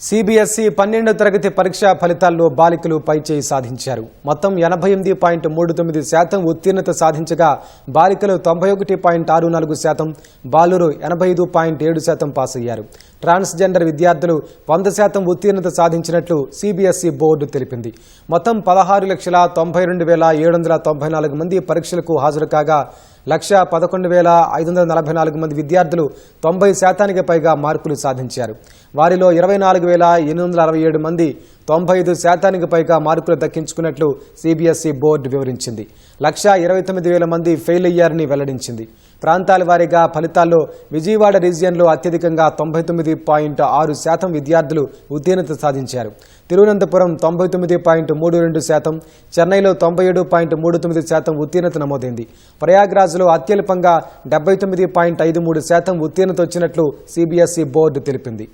CBSE 12వ తరగతి పరీక్షా ఫలితాల్లో బాలికలు పైచేయి సాధించారు. మొత్తం 88.39% ఉత్తీర్ణత సాధించగా బాలికలు 91.64%, బాలురు 85.7% పాస్ అయ్యారు. ట్రాన్స్జెండర్ విద్యార్థులు 100% ఉత్తీర్ణత సాధించినట్లు సిబిఎస్ఈ బోర్డు తెలిపింది. మొత్తం 16,92,794 మంది పరీక్షలకు హాజరు కాగా 1,11,544 మంది విద్యార్థులు 90% పైగా మార్కులు సాధించారు. వారిలో 24,867 మంది 95% పైగా మార్కులు దక్కించుకున్నట్లు సిబిఎస్ఈ బోర్డు వివరించింది. 1,29,000 మంది ఫెయిల్ అయ్యారని వెల్లడించింది. ప్రాంతాల వారీగా ఫలితాల్లో విజయవాడ రీజియన్లో అత్యధికంగా 99.6% విద్యార్థులు ఉత్తీర్ణత సాధించారు. తిరువనంతపురం 99.32%, చెన్నైలో 97.39% ఉత్తీర్ణత నమోదైంది. ప్రయాగ్రాజ్లో అత్యల్పంగా 79.53% ఉత్తీర్ణత వచ్చినట్లు సిబిఎస్ఈ బోర్డు తెలిపింది.